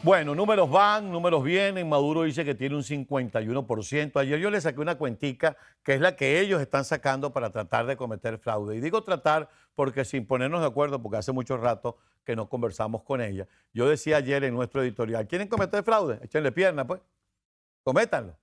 Bueno, números van, números vienen. Maduro dice que tiene un 51%. Ayer yo le saqué una cuentica que es la que ellos están sacando para tratar de cometer fraude. Y digo tratar porque sin ponernos de acuerdo, porque hace mucho rato que no conversamos con ella. Yo decía ayer en nuestro editorial, ¿quieren cometer fraude? Échenle pierna, pues. Cométanlo.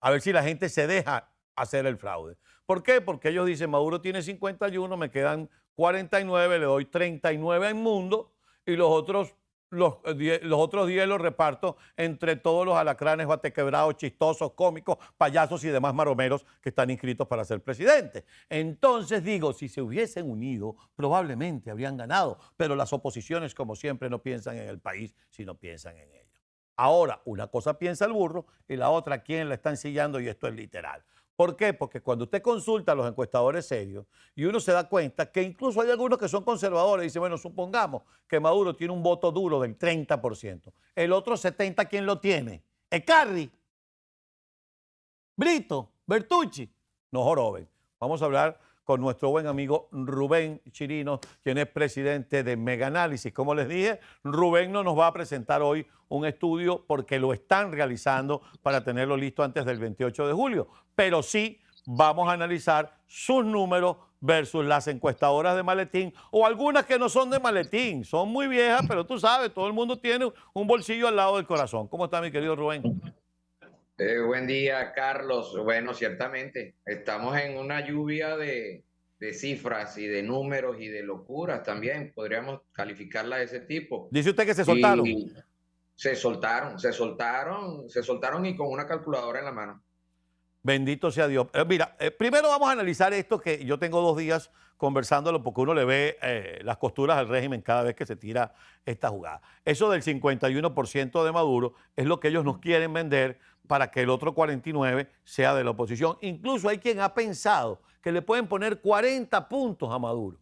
A ver si la gente se deja hacer el fraude. ¿Por qué? Porque ellos dicen, Maduro tiene 51, me quedan 49, le doy 39 en mundo y los otros 10 los reparto entre todos los alacranes batequebrados, chistosos, cómicos, payasos y demás maromeros que están inscritos para ser presidente. Entonces digo, si se hubiesen unido, probablemente habrían ganado, pero las oposiciones, como siempre, no piensan en el país, sino piensan en ellos. Ahora, una cosa piensa el burro y la otra quién la está ensillando, y esto es literal. ¿Por qué? Porque cuando usted consulta a los encuestadores serios y uno se da cuenta que incluso hay algunos que son conservadores y dicen, bueno, supongamos que Maduro tiene un voto duro del 30%. El otro 70%, ¿quién lo tiene? Ecarri, Brito, Bertucci. No joroben. Vamos a hablar con nuestro buen amigo Rubén Chirinos, quien es presidente de Meganálisis. Como les dije, Rubén no nos va a presentar hoy un estudio porque lo están realizando para tenerlo listo antes del 28 de julio. Pero sí vamos a analizar sus números versus las encuestadoras de maletín o algunas que no son de maletín. Son muy viejas, pero tú sabes, todo el mundo tiene un bolsillo al lado del corazón. ¿Cómo está mi querido Rubén? Buen día, Carlos. Bueno, ciertamente, estamos en una lluvia de cifras y de números y de locuras también, podríamos calificarla de ese tipo. Dice usted que se soltaron. Y se soltaron y con una calculadora en la mano. Bendito sea Dios. Mira, primero vamos a analizar esto que yo tengo 2 días conversándolo porque uno le ve las costuras al régimen cada vez que se tira esta jugada. Eso del 51% de Maduro es lo que ellos nos quieren vender para que el otro 49% sea de la oposición. Incluso hay quien ha pensado que le pueden poner 40 puntos a Maduro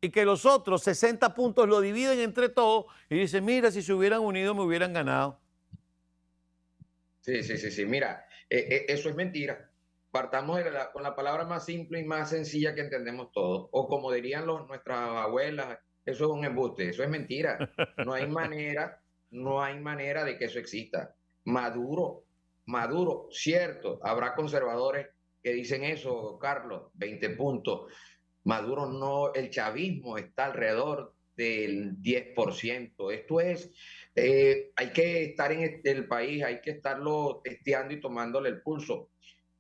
y que los otros 60 puntos lo dividen entre todos y dicen, mira, si se hubieran unido me hubieran ganado. Sí, sí, sí, sí. Mira, eso es mentira. Partamos con la palabra más simple y más sencilla que entendemos todos. O como dirían nuestras abuelas, eso es un embuste, eso es mentira. No hay manera, no hay manera de que eso exista. Maduro, Maduro, cierto, habrá conservadores que dicen eso, Carlos, 20 puntos. Maduro no, el chavismo está alrededor del 10%. Esto es, hay que estar en el país, hay que estarlo testeando y tomándole el pulso.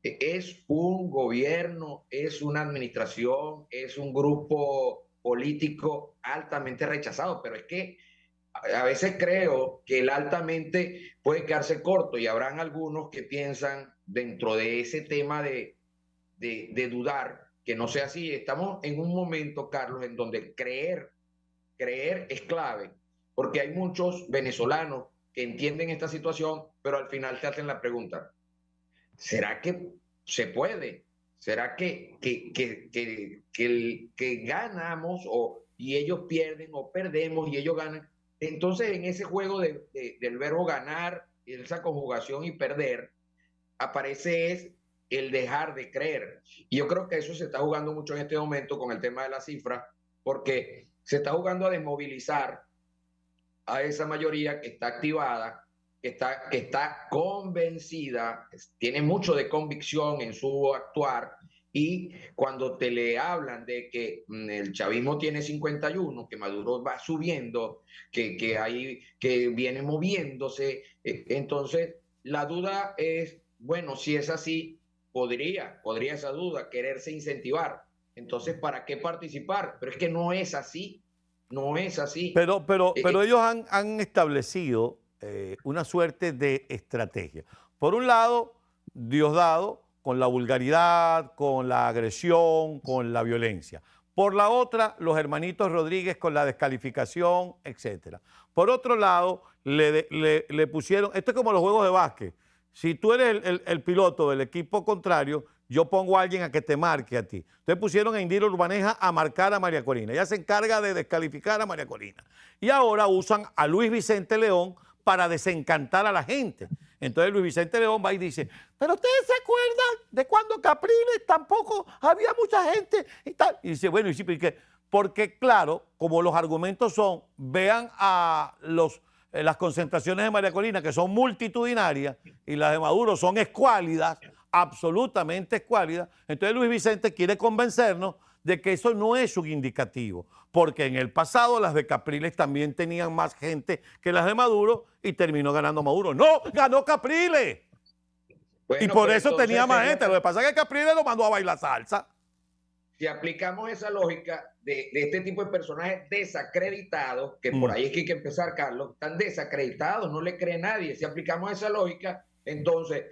Es un gobierno, es una administración, es un grupo político altamente rechazado, pero es que a veces creo que el altamente puede quedarse corto y habrán algunos que piensan dentro de ese tema de dudar que no sea así. Estamos en un momento, Carlos, en donde creer es clave, porque hay muchos venezolanos que entienden esta situación, pero al final te hacen la pregunta, ¿será que se puede? ¿Será que ganamos y ellos pierden o perdemos y ellos ganan? Entonces, en ese juego del verbo ganar, esa conjugación y perder, aparece es el dejar de creer. Y yo creo que eso se está jugando mucho en este momento con el tema de las cifras, porque se está jugando a desmovilizar a esa mayoría que está activada, que está convencida, tiene mucho de convicción en su actuar, y cuando te le hablan de que el chavismo tiene 51, que Maduro va subiendo, que viene moviéndose, entonces la duda es, bueno, si es así, podría esa duda quererse incentivar. Entonces, ¿para qué participar? Pero es que no es así, no es así. Pero ellos han establecido una suerte de estrategia. Por un lado, Diosdado, con la vulgaridad, con la agresión, con la violencia. Por la otra, los hermanitos Rodríguez con la descalificación, etcétera. Por otro lado, le pusieron, esto es como los juegos de básquet. Si tú eres el piloto del equipo contrario, yo pongo a alguien a que te marque a ti. Entonces pusieron a Indira Urbaneja a marcar a María Corina. Ella se encarga de descalificar a María Corina. Y ahora usan a Luis Vicente León para desencantar a la gente. Entonces Luis Vicente León va y dice, pero ustedes se acuerdan de cuando Capriles tampoco había mucha gente y tal. Y dice, bueno, ¿y sí, ¿por qué? Porque claro, como los argumentos son, vean a los las concentraciones de María Corina, que son multitudinarias, y las de Maduro son escuálidas, absolutamente escuálidas. Entonces Luis Vicente quiere convencernos de que eso no es un indicativo, porque en el pasado las de Capriles también tenían más gente que las de Maduro y terminó ganando Maduro. ¡No! ¡Ganó Capriles! Y Bueno, por pero eso tenía entonces más sería, gente. Lo que pasa es que Capriles lo mandó a bailar salsa. si aplicamos esa lógica de este tipo de personajes desacreditados, que por Mm. ahí es que hay que empezar, Carlos, están desacreditados, no le cree nadie. Si aplicamos esa lógica, entonces,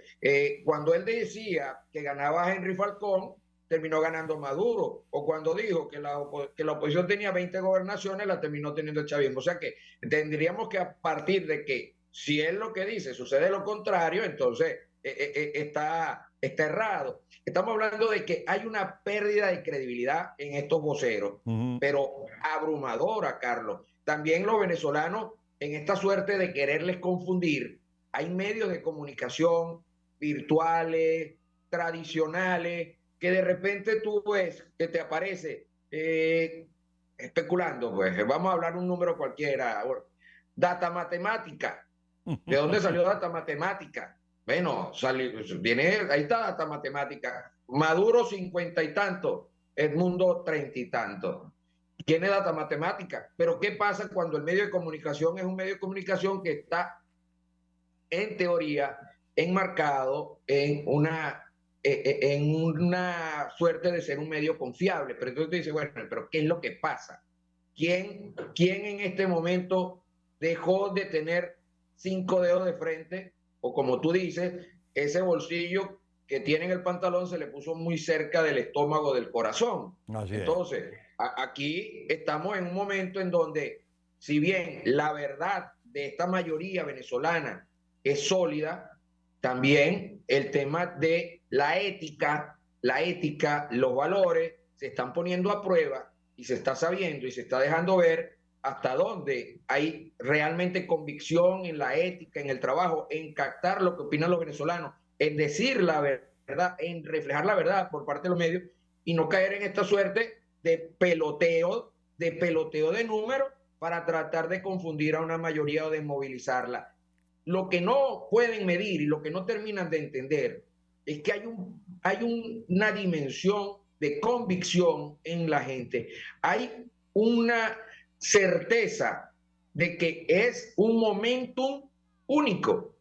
cuando él decía que ganaba Henry Falcón, terminó ganando Maduro, o cuando dijo que la oposición tenía 20 gobernaciones, la terminó teniendo el chavismo. O sea que tendríamos que, a partir de que si él lo que dice sucede lo contrario, entonces está errado. Estamos hablando de que hay una pérdida de credibilidad en estos voceros, pero abrumadora, Carlos. También los venezolanos, en esta suerte de quererles confundir, hay medios de comunicación virtuales, tradicionales, que de repente tú ves que te aparece especulando, pues vamos a hablar un número cualquiera. Data matemática. ¿De dónde salió data matemática? Bueno, viene, ahí está data matemática. Maduro 50 y tanto, Edmundo 30 y tanto. ¿Quién es data matemática? Pero ¿qué pasa cuando el medio de comunicación es un medio de comunicación que está, en teoría, enmarcado en una suerte de ser un medio confiable? Pero entonces te dice, bueno, pero ¿qué es lo que pasa? ¿Quién en este momento dejó de tener 5 dedos de frente? O como tú dices, ese bolsillo que tiene en el pantalón se le puso muy cerca del estómago, del corazón. Así es. Entonces, aquí estamos en un momento en donde, si bien la verdad de esta mayoría venezolana es sólida, también el tema de la ética, los valores se están poniendo a prueba y se está sabiendo y se está dejando ver hasta dónde hay realmente convicción en la ética, en el trabajo, en captar lo que opinan los venezolanos, en decir la verdad, en reflejar la verdad por parte de los medios y no caer en esta suerte de peloteo de números para tratar de confundir a una mayoría o de movilizarla. Lo que no pueden medir y lo que no terminan de entender es que hay una dimensión de convicción en la gente. Hay una certeza de que es un momentum único.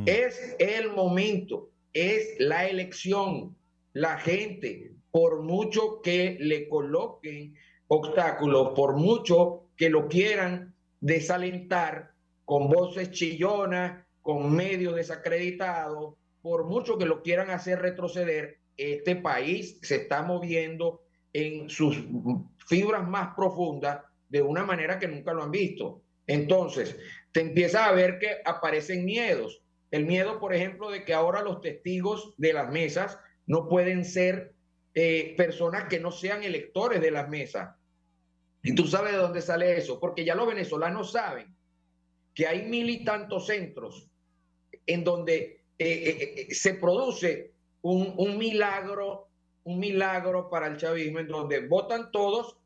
Es el momento, es la elección. La gente, por mucho que le coloquen obstáculos, por mucho que lo quieran desalentar con voces chillonas, con medios desacreditados, por mucho que lo quieran hacer retroceder, este país se está moviendo en sus fibras más profundas de una manera que nunca lo han visto. Entonces, te empiezas a ver que aparecen miedos. El miedo, por ejemplo, de que ahora los testigos de las mesas no pueden ser personas que no sean electores de las mesas. Y tú sabes de dónde sale eso, porque ya los venezolanos saben que hay 1000 y tantos centros en donde se produce un milagro para el chavismo, en donde votan todos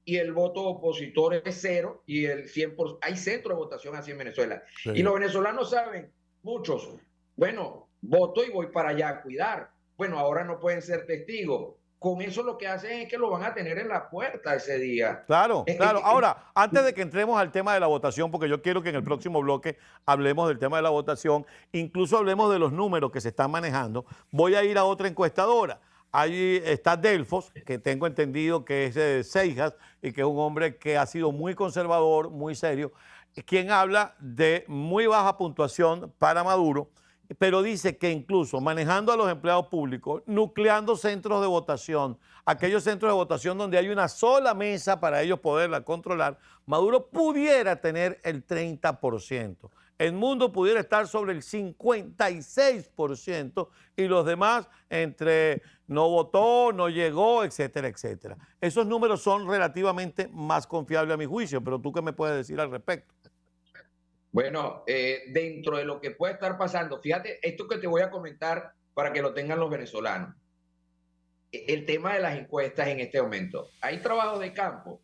y el voto opositor es 0 y el 100%. Hay centro de votación así en Venezuela. Sí. Y los venezolanos saben, muchos, bueno, voto y voy para allá a cuidar. Bueno, ahora no pueden ser testigos. Con eso lo que hacen es que lo van a tener en la puerta ese día. Claro, claro. Ahora, antes de que entremos al tema de la votación, porque yo quiero que en el próximo bloque hablemos del tema de la votación, incluso hablemos de los números que se están manejando, voy a ir a otra encuestadora. Ahí está Delfos, que tengo entendido que es de Seijas y que es un hombre que ha sido muy conservador, muy serio, quien habla de muy baja puntuación para Maduro, pero dice que incluso manejando a los empleados públicos, nucleando centros de votación, aquellos centros de votación donde hay una sola mesa para ellos poderla controlar, Maduro pudiera tener el 30%. El mundo pudiera estar sobre el 56% y los demás entre no votó, no llegó, etcétera, etcétera. Esos números son relativamente más confiables a mi juicio, pero ¿tú qué me puedes decir al respecto? Bueno, dentro de lo que puede estar pasando, fíjate, esto que te voy a comentar para que lo tengan los venezolanos. El tema de las encuestas en este momento. Hay trabajos de campo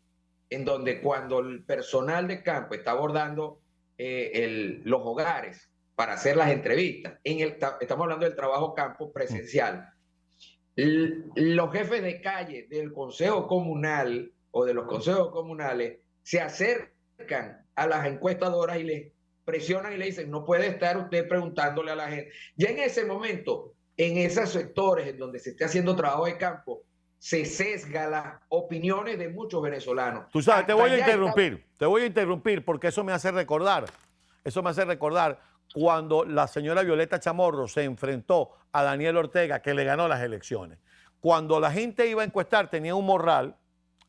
en donde cuando el personal de campo está abordando los hogares para hacer las entrevistas. Estamos hablando del trabajo campo presencial. Los jefes de calle del consejo comunal o de los consejos comunales se acercan a las encuestadoras y les presionan y le dicen, no puede estar usted preguntándole a la gente. Ya en ese momento, en esos sectores en donde se esté haciendo trabajo de campo, se sesga las opiniones de muchos venezolanos. Tú sabes, te voy a interrumpir porque eso me hace recordar cuando la señora Violeta Chamorro se enfrentó a Daniel Ortega, que le ganó las elecciones. Cuando la gente iba a encuestar, tenía un morral,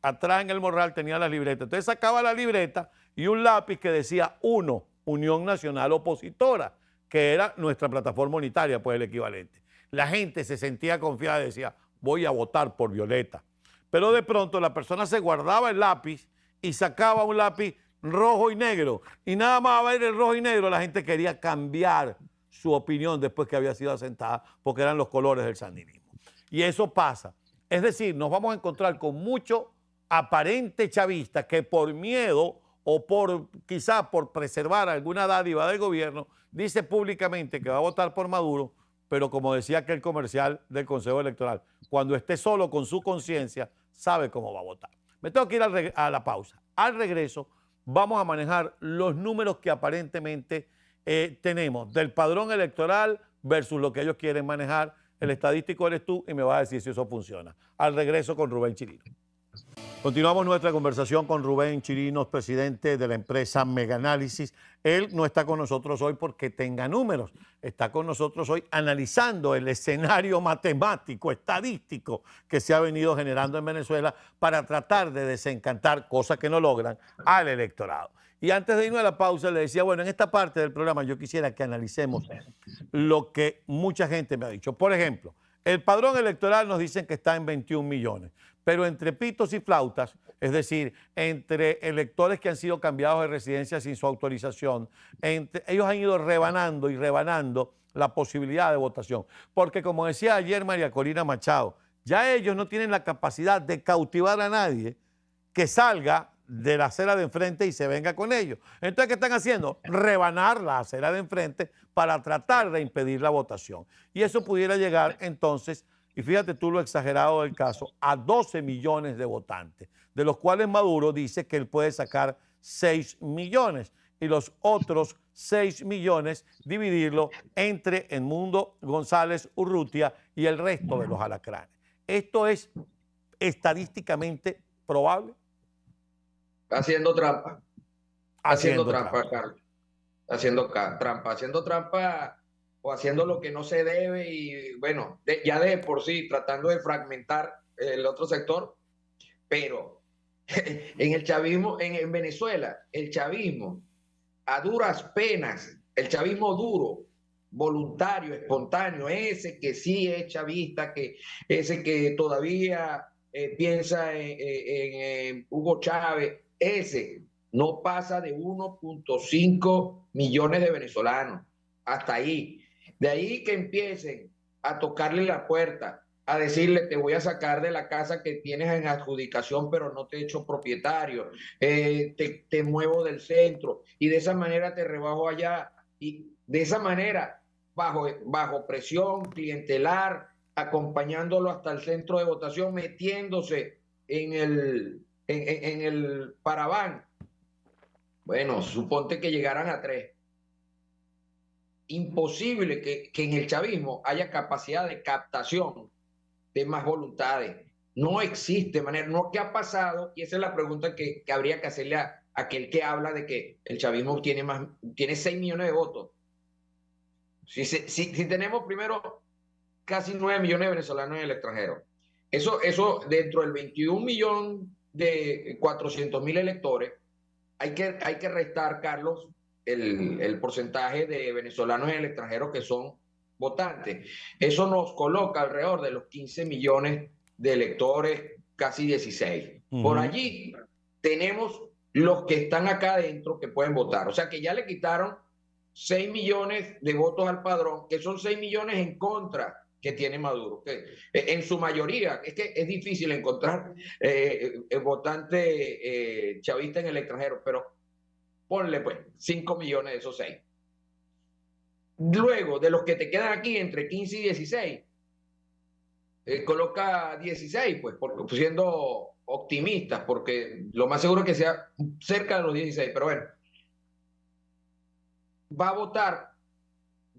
atrás en el morral tenía las libretas. Entonces sacaba la libreta y un lápiz que decía 1, Unión Nacional Opositora, que era nuestra plataforma unitaria, pues el equivalente. La gente se sentía confiada y decía, voy a votar por Violeta. Pero de pronto la persona se guardaba el lápiz y sacaba un lápiz rojo y negro. Y nada más a ver el rojo y negro, la gente quería cambiar su opinión después que había sido asentada, porque eran los colores del sandinismo. Y eso pasa. Es decir, nos vamos a encontrar con mucho aparente chavista que por miedo o quizás por preservar alguna dádiva del gobierno, dice públicamente que va a votar por Maduro, pero como decía aquel comercial del Consejo Electoral, cuando esté solo con su conciencia, sabe cómo va a votar. Me tengo que ir a la pausa. Al regreso vamos a manejar los números que aparentemente tenemos del padrón electoral versus lo que ellos quieren manejar. El estadístico eres tú y me vas a decir si eso funciona. Al regreso con Rubén Chirino. Continuamos nuestra conversación con Rubén Chirinos, presidente de la empresa Mega Análisis. Él no está con nosotros hoy porque tenga números. Está con nosotros hoy analizando el escenario matemático, estadístico que se ha venido generando en Venezuela para tratar de desencantar, cosas que no logran, al electorado. Y antes de irnos a la pausa le decía, bueno, en esta parte del programa yo quisiera que analicemos lo que mucha gente me ha dicho. Por ejemplo, el padrón electoral nos dicen que está en 21 millones. Pero entre pitos y flautas, es decir, entre electores que han sido cambiados de residencia sin su autorización, ellos han ido rebanando y rebanando la posibilidad de votación. Porque como decía ayer María Corina Machado, ya ellos no tienen la capacidad de cautivar a nadie que salga de la acera de enfrente y se venga con ellos. Entonces, ¿qué están haciendo? Rebanar la acera de enfrente para tratar de impedir la votación. Y eso pudiera llegar entonces, y fíjate tú lo exagerado del caso, a 12 millones de votantes, de los cuales Maduro dice que él puede sacar 6 millones y los otros 6 millones dividirlo entre Edmundo González Urrutia y el resto de los alacranes. ¿Esto es estadísticamente probable? Haciendo trampa. Haciendo trampa, Carlos. Haciendo trampa o haciendo lo que no se debe y bueno, ya de por sí tratando de fragmentar el otro sector, pero en el chavismo, en Venezuela, el chavismo a duras penas, el chavismo duro, voluntario, espontáneo, ese que sí es chavista, ese que todavía piensa en Hugo Chávez, ese no pasa de 1.5 millones de venezolanos, hasta ahí. De ahí que empiecen a tocarle la puerta, a decirle, te voy a sacar de la casa que tienes en adjudicación, pero no te he hecho propietario, te muevo del centro y de esa manera te rebajo allá. Y de esa manera, bajo presión clientelar, acompañándolo hasta el centro de votación, metiéndose en el paraván. Bueno, suponte que llegaran a 3. Imposible que en el chavismo haya capacidad de captación de más voluntades. No existe manera, no, ¿qué ha pasado? Y esa es la pregunta que habría que hacerle a aquel que habla de que el chavismo tiene 6 millones de votos. Si tenemos primero casi 9 millones de venezolanos en el extranjero, eso dentro del 21 millón de 400.000 electores, hay que restar, Carlos, el porcentaje de venezolanos en el extranjero que son votantes. Eso nos coloca alrededor de los 15 millones de electores, casi 16. Por allí tenemos los que están acá adentro que pueden votar. O sea que ya le quitaron 6 millones de votos al padrón, que son 6 millones en contra que tiene Maduro. Que, en su mayoría, es que es difícil encontrar votante chavista en el extranjero, pero ponle pues 5 millones de esos 6. Luego, de los que te quedan aquí entre 15 y 16, coloca 16, pues, siendo optimistas, porque lo más seguro es que sea cerca de los 16, pero bueno, va a votar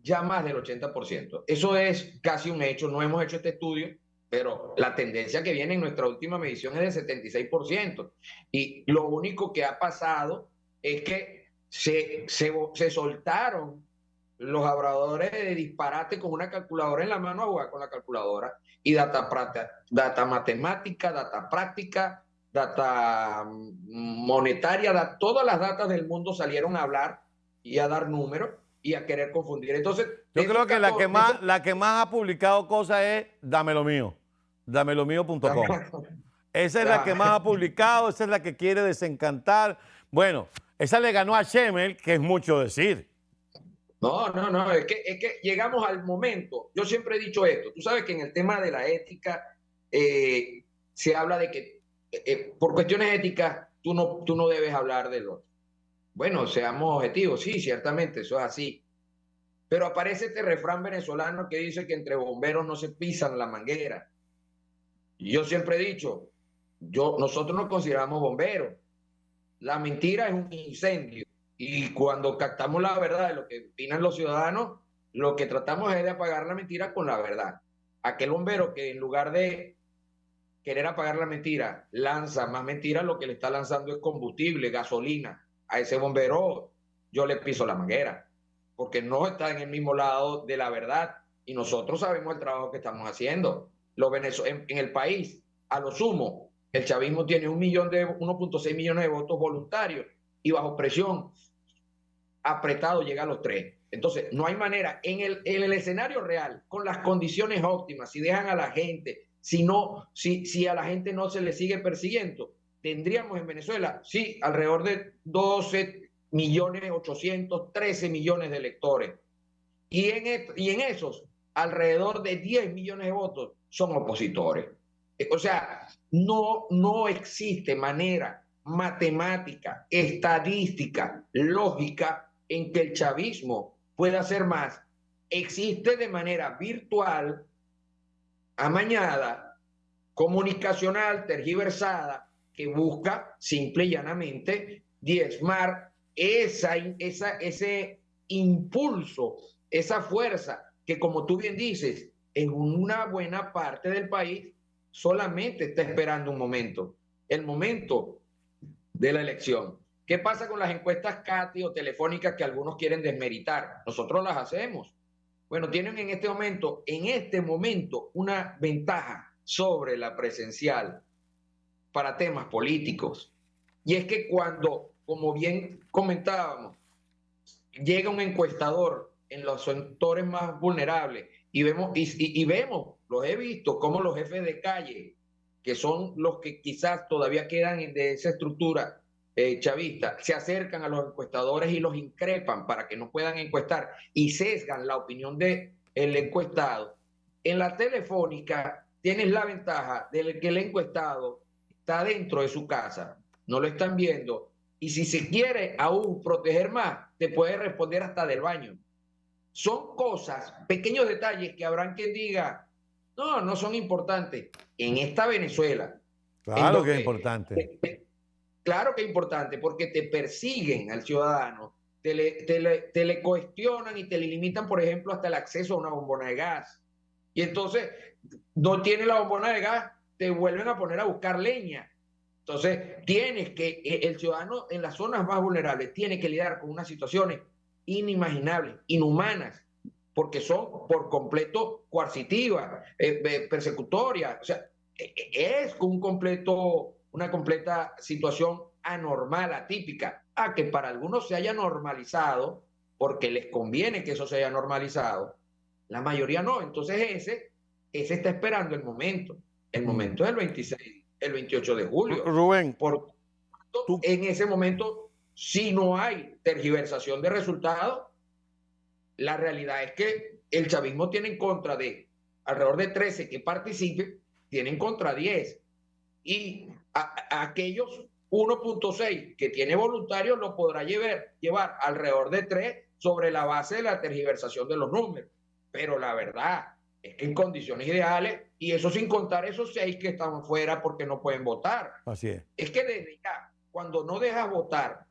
ya más del 80%. Eso es casi un hecho, no hemos hecho este estudio, pero la tendencia que viene en nuestra última medición es del 76%. Y lo único que ha pasado es que se soltaron los habladores de disparate con una calculadora en la mano a jugar con la calculadora y data matemática, data práctica, data monetaria, todas las datas del mundo salieron a hablar y a dar números y a querer confundir. Entonces, Yo esos creo que la que 14, más, la que más ha publicado cosas es Dámelo Mío, damelomío.com. Esa es la que más ha publicado, esa es la que quiere desencantar. Bueno, esa le ganó a Schemmel, que es mucho decir. no, es que llegamos al momento. Yo siempre he dicho esto. Tú sabes que en el tema de la ética se habla de que por cuestiones éticas tú no debes hablar de lo. Bueno, seamos objetivos, sí, ciertamente, eso es así. Pero aparece este refrán venezolano que dice que entre bomberos no se pisan la manguera. Y yo siempre he dicho, nosotros nos consideramos bomberos. La mentira es un incendio. Y cuando captamos la verdad de lo que opinan los ciudadanos, lo que tratamos es de apagar la mentira con la verdad. Aquel bombero que en lugar de querer apagar la mentira, lanza más mentiras, lo que le está lanzando es combustible, gasolina. A ese bombero yo le piso la manguera, porque no está en el mismo lado de la verdad y nosotros sabemos el trabajo que estamos haciendo. En el país, a lo sumo, el chavismo tiene 1.6 millones de votos voluntarios y bajo presión, apretado, llega a los 3. Entonces, no hay manera, en el escenario real, con las condiciones óptimas, si dejan a la gente, si a la gente no se le sigue persiguiendo, tendríamos en Venezuela, sí, alrededor de 12.813.000.000 millones de electores. Y en esos, alrededor de 10 millones de votos son opositores. O sea, no existe manera matemática, estadística, lógica en que el chavismo pueda hacer más. Existe de manera virtual, amañada, comunicacional, tergiversada, que busca simple y llanamente diezmar ese impulso, esa fuerza que, como tú bien dices, en una buena parte del país solamente está esperando un momento, el momento de la elección. ¿Qué pasa con las encuestas CATI o telefónicas que algunos quieren desmeritar? Nosotros las hacemos. Bueno, tienen en este momento, una ventaja sobre la presencial para temas políticos. Y es que cuando, como bien comentábamos, llega un encuestador en los sectores más vulnerables y vemos, los he visto, como los jefes de calle, que son los que quizás todavía quedan de esa estructura chavista, se acercan a los encuestadores y los increpan para que no puedan encuestar y sesgan la opinión del encuestado. En la telefónica tienes la ventaja de que el encuestado está dentro de su casa, no lo están viendo, y si se quiere aún proteger más, te puede responder hasta del baño. Son cosas, pequeños detalles que habrán quien diga, no son importantes. En esta Venezuela, en Claro que es donde, importante. claro que es importante, porque te persiguen al ciudadano, te le cuestionan y te le limitan, por ejemplo, hasta el acceso a una bombona de gas. Y entonces, no tiene la bombona de gas, te vuelven a poner a buscar leña. Entonces, el ciudadano en las zonas más vulnerables tiene que lidiar con unas situaciones inimaginables, inhumanas, porque son por completo coercitivas, persecutorias. O sea, es una completa situación anormal, atípica, a que para algunos se haya normalizado, porque les conviene que eso se haya normalizado, la mayoría no. Entonces ese está esperando el momento del 26, el 28 de julio. Rubén, Por tú, en ese momento, si no hay tergiversación de resultados, la realidad es que el chavismo tiene en contra de alrededor de 13 que participen, tiene en contra 10. Y aquellos 1.6 que tiene voluntarios lo podrá llevar alrededor de 3 sobre la base de la tergiversación de los números. Pero la verdad es que en condiciones ideales, y eso sin contar esos 6 que están fuera porque no pueden votar. Así es. Es que desde ya, cuando no dejas votar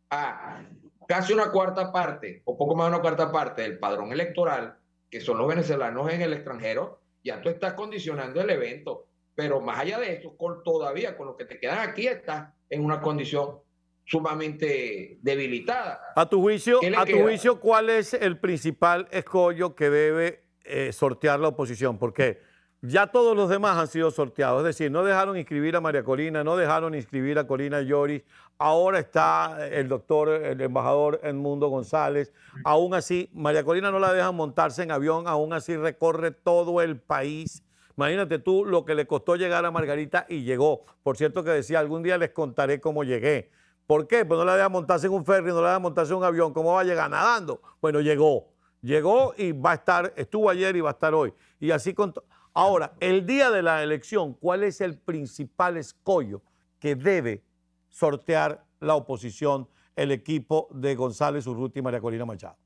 a casi una cuarta parte o poco más de una cuarta parte del padrón electoral, que son los venezolanos en el extranjero, ya tú estás condicionando el evento. Pero más allá de eso, todavía con lo que te quedan aquí, estás en una condición sumamente debilitada. A tu ¿Qué le queda? juicio, ¿cuál es el principal escollo que debe sortear la oposición? Porque ya todos los demás han sido sorteados. Es decir, no dejaron inscribir a María Corina, no dejaron inscribir a Corina Lloris. Ahora está el doctor, el embajador Edmundo González. Aún así, María Corina no la dejan montarse en avión, aún así recorre todo el país. Imagínate tú lo que le costó llegar a Margarita y llegó. Por cierto que decía, algún día les contaré cómo llegué. ¿Por qué? Pues no la dejan montarse en un ferry, no la dejan montarse en un avión. ¿Cómo va a llegar? Nadando. Bueno, llegó. Llegó y va a estar, estuvo ayer y va a estar hoy. Y así con... Ahora, el día de la elección, ¿cuál es el principal escollo que debe sortear la oposición, el equipo de González Urruti y María Corina Machado?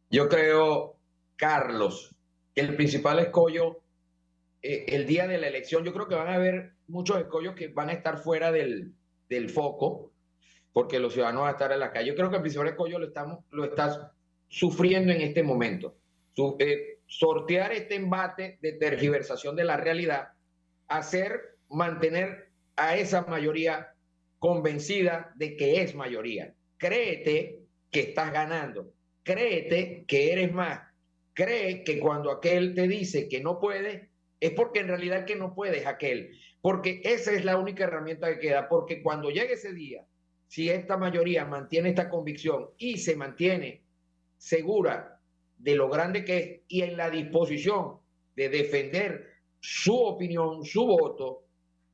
Yo creo, Carlos, que el principal escollo, el día de la elección, yo creo que van a haber muchos escollos que van a estar fuera del foco, porque los ciudadanos van a estar en la calle. Yo creo que el principal escollo lo estás sufriendo en este momento. Sortear este embate de tergiversación de la realidad, mantener a esa mayoría convencida de que es mayoría. Créete que estás ganando, créete que eres más, cree que cuando aquel te dice que no puede, es porque en realidad el que no puede es aquel, porque esa es la única herramienta que queda, porque cuando llegue ese día, si esta mayoría mantiene esta convicción y se mantiene segura de lo grande que es y en la disposición de defender su opinión, su voto,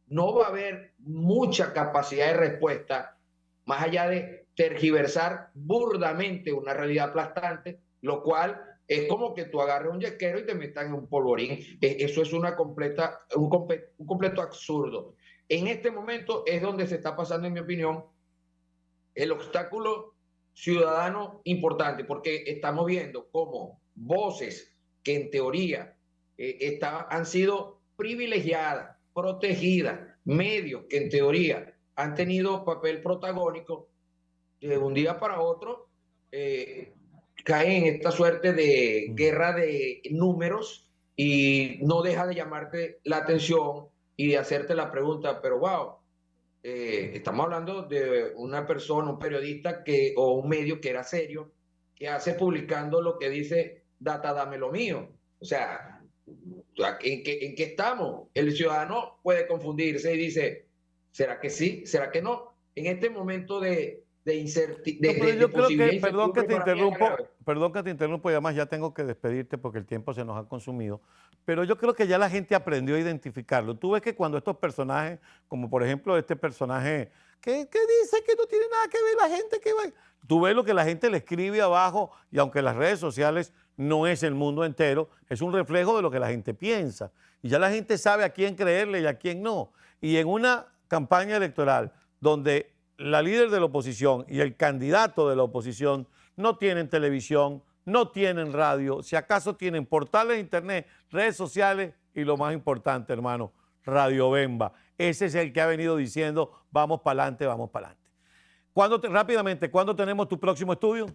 no va a haber mucha capacidad de respuesta más allá de tergiversar burdamente una realidad aplastante, lo cual es como que tú agarres un yesquero y te metas en un polvorín. Eso es un completo absurdo. En este momento es donde se está pasando, en mi opinión, el obstáculo ciudadano importante, porque estamos viendo cómo voces que en teoría han sido privilegiadas, protegidas, medios que en teoría han tenido papel protagónico, de un día para otro caen en esta suerte de guerra de números y no deja de llamarte la atención y de hacerte la pregunta, pero wow, estamos hablando de una persona, un periodista o un medio que era serio, que hace publicando lo que dice data, dame lo mío. O sea, ¿en qué estamos? El ciudadano puede confundirse y dice, ¿será que sí? ¿Será que no? En este momento de No, pero yo creo que, posibilidad de incertidumbre para mí es grave. perdón que te interrumpo y además ya tengo que despedirte porque el tiempo se nos ha consumido, pero yo creo que ya la gente aprendió a identificarlo. Tú ves que cuando estos personajes, como por ejemplo este personaje que dice que no tiene nada que ver la gente que va, tú ves lo que la gente le escribe abajo y aunque las redes sociales no es el mundo entero, es un reflejo de lo que la gente piensa y ya la gente sabe a quién creerle y a quién no. Y en una campaña electoral donde la líder de la oposición y el candidato de la oposición no tienen televisión, no tienen radio, si acaso tienen portales de internet, redes sociales y lo más importante, hermano, Radio Bemba. Ese es el que ha venido diciendo, vamos para adelante, vamos para adelante. Rápidamente, ¿cuándo tenemos tu próximo estudio?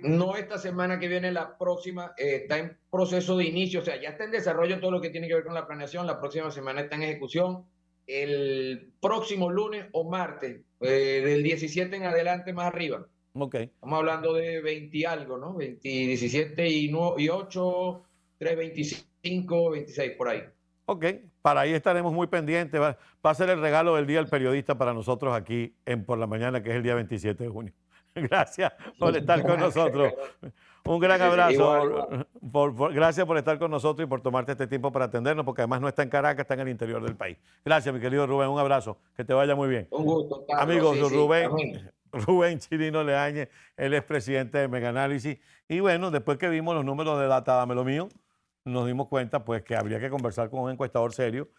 No esta semana que viene, la próxima está en proceso de inicio, o sea, ya está en desarrollo todo lo que tiene que ver con la planeación, la próxima semana está en ejecución. El próximo lunes o martes, del 17 en adelante más arriba. Ok. Estamos hablando de 20 y algo, ¿no? 20, 17 y 8, 3, 25, 26, por ahí. Ok, para ahí estaremos muy pendientes. Va a ser el regalo del Día del Periodista para nosotros aquí en Por la Mañana, que es el día 27 de junio. Gracias por estar con nosotros. Un gran abrazo. Gracias por estar con nosotros y por tomarte este tiempo para atendernos, porque además no está en Caracas, está en el interior del país. Gracias, mi querido Rubén. Un abrazo. Que te vaya muy bien. Un gusto, Carlos. Amigos, Sí, Rubén Chirino Leañez, él es presidente de Mega Análisis. Y bueno, después que vimos los números de Data Dame lo mío, nos dimos cuenta pues que habría que conversar con un encuestador serio